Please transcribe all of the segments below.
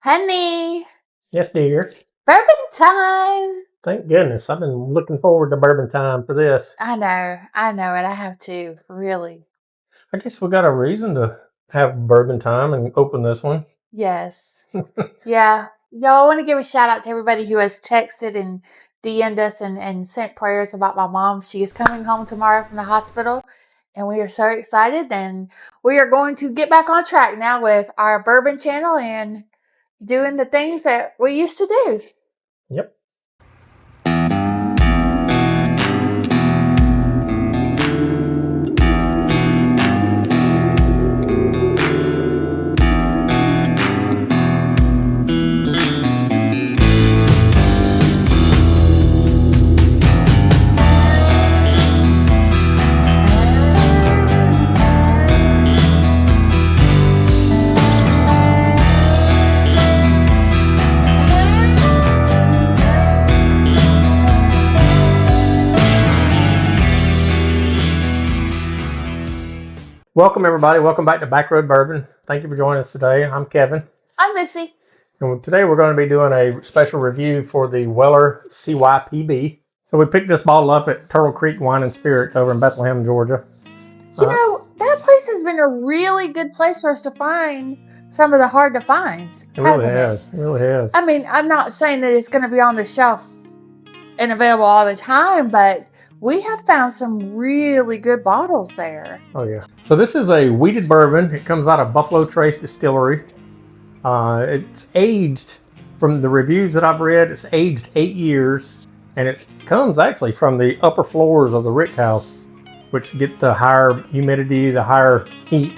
Honey, Yes, dear. bourbon time. Thank goodness. I've been looking forward to bourbon time for this. I know, and I have to, really. I guess we got a reason to have bourbon time and open this one. Yes. Yeah. Y'all, I want to give a shout out to everybody who has texted and DM'd us and sent prayers about my mom. She is coming home tomorrow from the hospital, and we are so excited. And we are going to get back on track now with our bourbon channel and doing the things that we used to do. Yep. Welcome, everybody. Welcome back to Backroad Bourbon. Thank you for joining us today. I'm Kevin. I'm Missy. And today we're going to be doing a special review for the Weller C.Y.P.B. So we picked this bottle up at Turtle Creek Wine and Spirits over in Bethlehem, Georgia. You know, that place has been a really good place for us to find some of the hard to finds. It really has. It really has. I mean, I'm not saying that it's going to be on the shelf and available all the time, but we have found some really good bottles there. Oh, yeah. So this is a wheated bourbon. It comes out of Buffalo Trace Distillery. It's aged, from the reviews that I've read, it's aged 8 years. And it comes actually from the upper floors of the rick house, which get the higher humidity, the higher heat,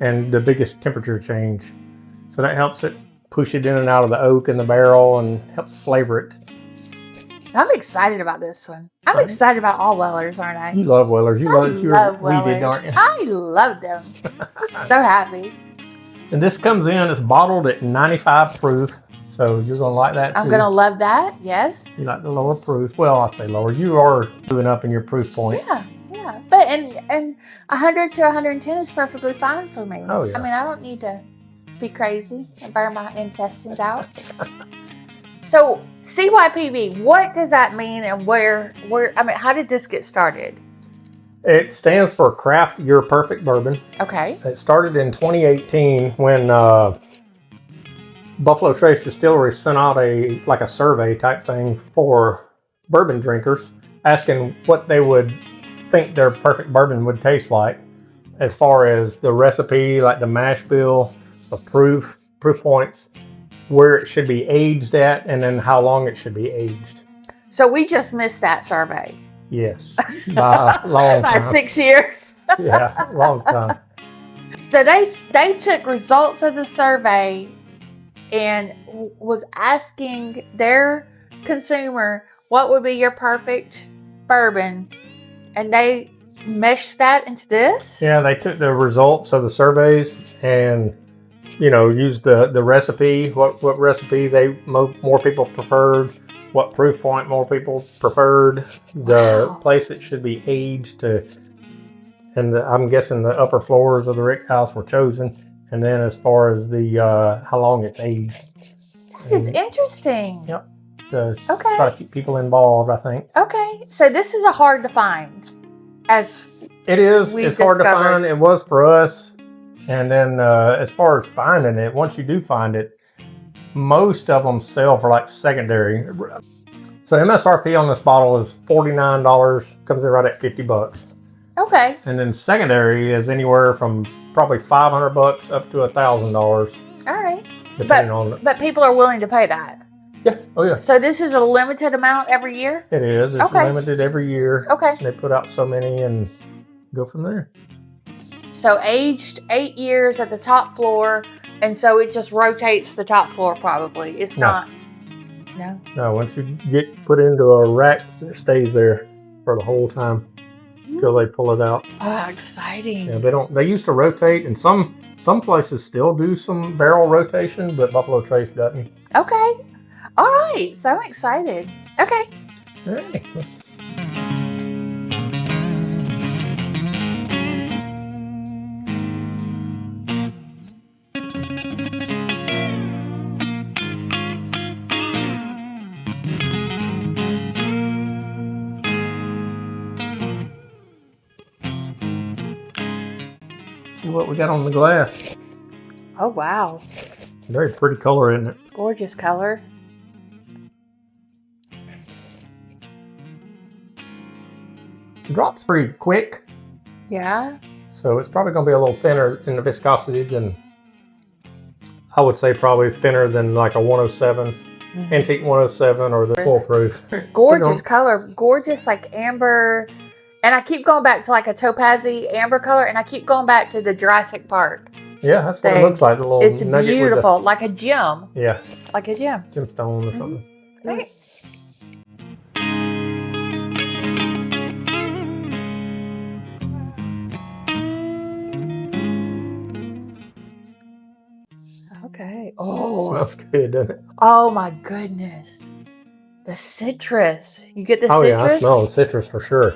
and the biggest temperature change. So that helps it push it in and out of the oak and the barrel and helps flavor it. I'm excited about this one. I'm excited about all Wellers, aren't I? You love Wellers. You love Wellers. aren't you? I love them. I'm so happy. And this comes in, it's bottled at 95 proof. So you're going to like that too. I'm going to love that, yes. You like the lower proof. Well, I say lower. You are moving up in your proof point. Yeah. But and 100 to 110 is perfectly fine for me. Oh, yeah. I mean, I don't need to be crazy and burn my intestines out. So, CYPB, what does that mean, and where, I mean, how did this get started? It stands for Craft Your Perfect Bourbon. Okay. It started in 2018 when Buffalo Trace Distillery sent out a survey type thing for bourbon drinkers, asking what they would think their perfect bourbon would taste like, as far as the recipe, like the mash bill, the proof points, where it should be aged at, and then how long it should be aged. So we just missed that survey. Yes, by a long time. By 6 years. Yeah, long time. So they took results of the survey and was asking their consumer what would be your perfect bourbon, and they meshed that into this? Yeah, they took the results of the surveys and, you know, used the recipe, what recipe more people preferred, what proof point more people preferred, the place it should be aged to, and I'm guessing the upper floors of the rick house were chosen, and then as far as the how long it's aged. That is interesting. Yep. To okay. try to keep people involved, I think. Okay, so this is a hard to find, as it is. It's hard to find. It was for us. And then as far as finding it, once you do find it, most of them sell for like secondary. So MSRP on this bottle is $49, comes in right at $50. Okay. And then secondary is anywhere from probably $500 up to $1,000. All right. Depending on. But people are willing to pay that. Yeah. Oh yeah. So this is a limited amount every year? It is. It's limited every year. Okay. They put out so many and go from there. So aged 8 years at the top floor, and so it just rotates the top floor probably. It's not. No? No, once you get put into a rack, it stays there for the whole time until they pull it out. Oh, exciting. Yeah, they used to rotate, and some places still do some barrel rotation, but Buffalo Trace doesn't. Okay. All right. So I'm excited. Okay. All right. what we got on the glass. Oh, wow. Very pretty color, isn't it? Gorgeous color. It drops pretty quick. Yeah. So it's probably going to be a little thinner in the viscosity than, I would say probably thinner than like a 107, Antique 107 or the Foolproof. Gorgeous color. Gorgeous like amber. And I keep going back to like a topazy amber color, and I keep going back to the Jurassic Park. Yeah, that's what it looks like. The little it's nugget beautiful, with like a gem. Yeah. Like a gem. Gemstone or something. Right. Okay. Oh. Smells good, doesn't it? Oh my goodness. The citrus. You get the citrus? Yeah, I smell the citrus for sure.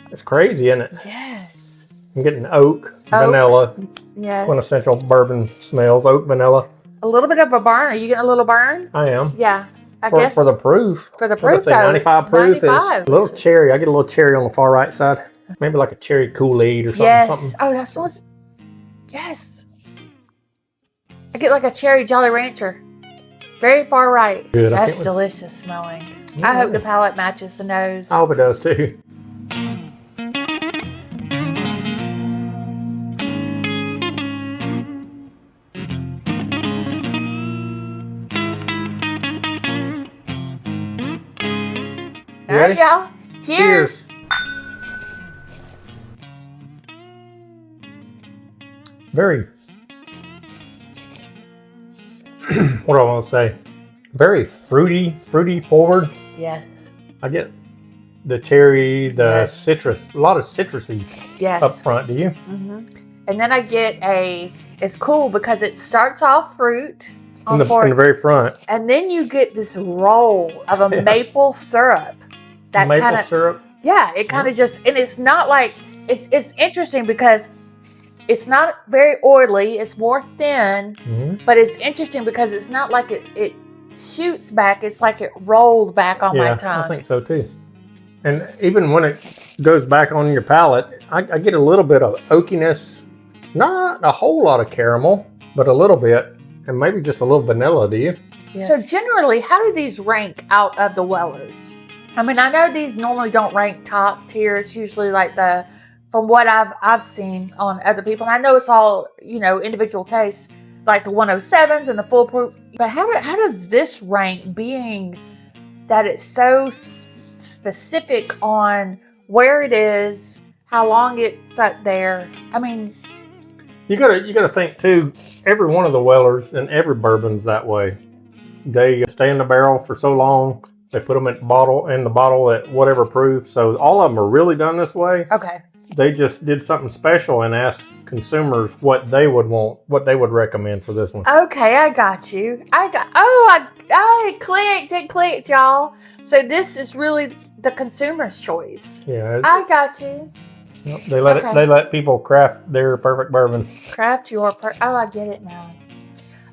It's crazy, isn't it? Yes. I'm getting oak, vanilla, yes. quintessential bourbon smells, oak, vanilla. A little bit of a burn. Are you getting a little burn? I am. Yeah. I guess. For the proof. For the proof, though. 95 proof 95. is a little cherry. I get a little cherry on the far right side. Maybe like a cherry Kool-Aid or something. Yes. Oh, that's what's... Yes. I get like a cherry Jolly Rancher. Very far right. Good. That's delicious smelling. I hope the palate matches the nose. I hope it does too. All right, y'all. Cheers. Very, what do I want to say? Very fruity forward. Yes. I get the cherry, the citrus, a lot of citrusy up front. Do you? Mm-hmm. And then I get it's cool because it starts off fruit in the very front. And then you get this roll of a maple syrup. That maple syrup? Yeah, it kind of just, and it's not like, it's interesting because it's not very oily, it's more thin, but it's interesting because it's not like it shoots back, it's like it rolled back on my tongue. I think so too. And even when it goes back on your palate, I get a little bit of oakiness, not a whole lot of caramel, but a little bit, and maybe just a little vanilla, do you? Yeah. So generally, how do these rank out of the Wellers? I mean, I know these normally don't rank top tier. It's usually like from what I've seen on other people. And I know it's all, individual taste, like the 107s and the Foolproof. But how does this rank, being that it's so specific on where it is, how long it's up there? I mean, you gotta think too. Every one of the Wellers and every bourbon's that way. They stay in the barrel for so long. They put them in the bottle at whatever proof. So all of them are really done this way. Okay. They just did something special and asked consumers what they would want, what they would recommend for this one. Okay, I got you. It clicked, y'all. So this is really the consumer's choice. Yeah. I got you. Yep, they let people craft their perfect bourbon. Craft your I get it now.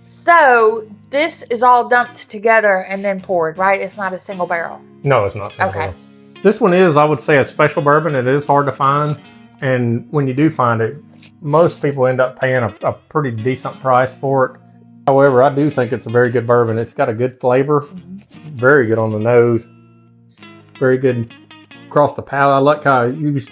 So this is all dumped together and then poured, right? It's not a single barrel. No, it's not single barrel. This one is, I would say, a special bourbon. It is hard to find. And when you do find it, most people end up paying a pretty decent price for it. However, I do think it's a very good bourbon. It's got a good flavor. Very good on the nose. Very good across the palate. I like how,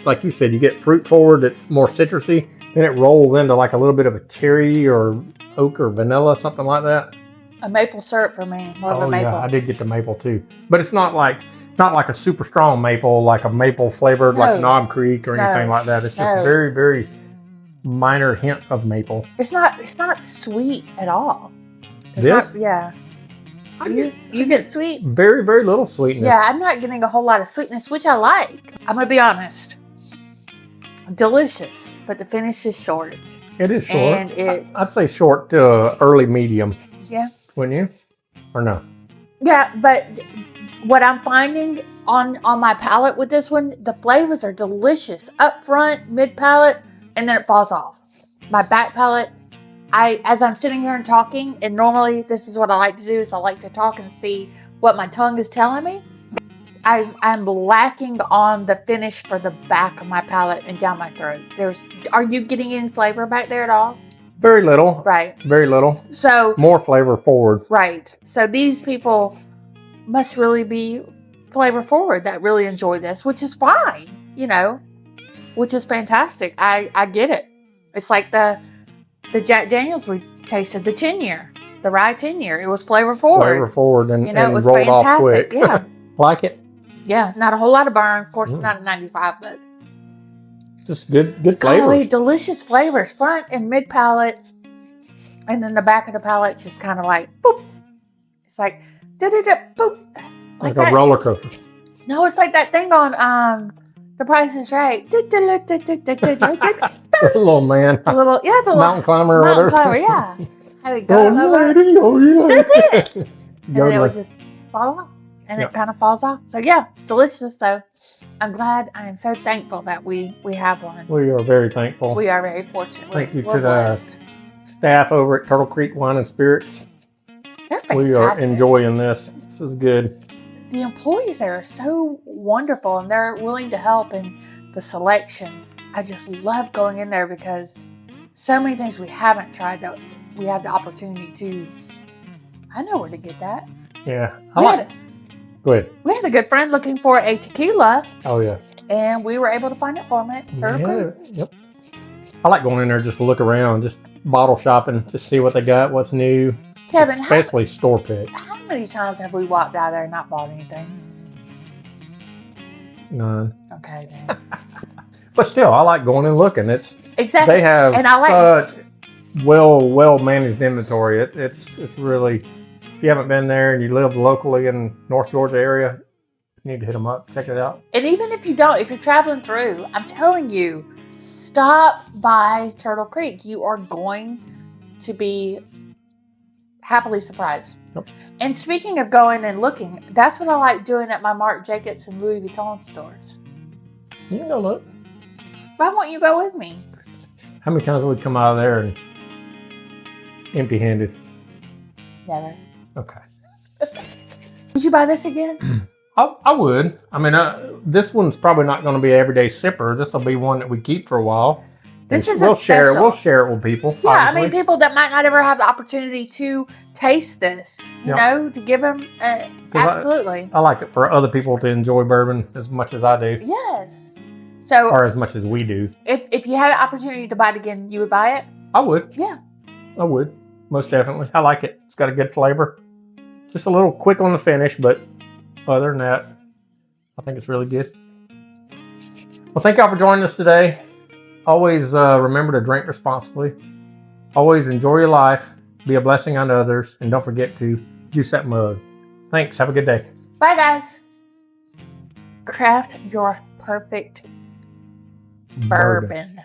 like you said, you get fruit forward. It's more citrusy. Then it rolls into like a little bit of a cherry or oak or vanilla, something like that. A maple syrup for me, more of a maple. Yeah, I did get the maple too. But it's not like a super strong maple, like a maple flavored like Knob Creek or anything like that. It's just very, very minor hint of maple. It's not sweet at all. This? Yeah. You get sweet? Very, very little sweetness. Yeah, I'm not getting a whole lot of sweetness, which I like. I'm going to be honest. Delicious, but the finish is short. It is short. And I'd say short to early medium. Yeah. Wouldn't you? Or no? Yeah, but what I'm finding on my palate with this one, the flavors are delicious. Up front, mid palate, and then it falls off. My back palate, as I'm sitting here and talking, and normally this is what I like to do, is I like to talk and see what my tongue is telling me. I'm lacking on the finish for the back of my palate and down my throat. Are you getting any flavor back there at all? Very little. Right. Very little. So more flavor forward. Right. So these people must really be flavor forward that really enjoy this, which is fine, which is fantastic. I get it. It's like the Jack Daniels we tasted, the 10-year, the rye 10-year. It was flavor forward. Flavor forward and, it was rolled fantastic. off quick. Yeah. Like it? Yeah. Not a whole lot of burn. Of course, not a 95, but just good flavors. Golly, delicious flavors, front and mid palate. And then the back of the palate just kind of like, boop. It's like, boop. Like a roller coaster. No, it's like that thing on The Price is Right. The little man. The little mountain climber or whatever. Mountain climber, yeah. How we go yeah. That's it. And then it would just fall off. And it kind of falls off. So yeah, delicious though. I'm glad. I am so thankful that we have one. We are very thankful. We are very fortunate. Thank you to blessed. The staff over at Turtle Creek Wine and Spirits. They're fantastic. We are enjoying this. This is good. The employees there are so wonderful and they're willing to help in the selection. I just love going in there because so many things we haven't tried that we have the opportunity to. I know where to get that. Yeah. Go ahead. We had a good friend looking for a tequila. Oh, yeah. And we were able to find it for him at Turtle Creek. Yep. I like going in there just to look around, just bottle shopping, just see what they got, what's new. Kevin, especially store pick. How many times have we walked out there and not bought anything? None. Okay, then. But still, I like going and looking. It's exactly. They have and I like such well managed inventory. It's really. If you haven't been there and you live locally in North Georgia area, you need to hit them up. Check it out. And even if you don't, if you're traveling through, I'm telling you, stop by Turtle Creek. You are going to be happily surprised. Yep. And speaking of going and looking, that's what I like doing at my Marc Jacobs and Louis Vuitton stores. You can go look. Why won't you go with me? How many times have we come out of there and empty-handed? Never. Okay. Would you buy this again? I would. I mean, this one's probably not going to be an everyday sipper. This will be one that we keep for a while. This is We'll share it with people. Yeah, obviously. I mean, people that might not ever have the opportunity to taste this, you know, to give them, absolutely. I like it for other people to enjoy bourbon as much as I do. Yes. So, or as much as we do. If you had an opportunity to buy it again, you would buy it? I would. Yeah. I would. Most definitely. I like it. It's got a good flavor. Just a little quick on the finish, but other than that, I think it's really good. Well, thank y'all for joining us today. Always remember to drink responsibly. Always enjoy your life. Be a blessing on others. And don't forget to use that mug. Thanks. Have a good day. Bye, guys. Craft your perfect bourbon.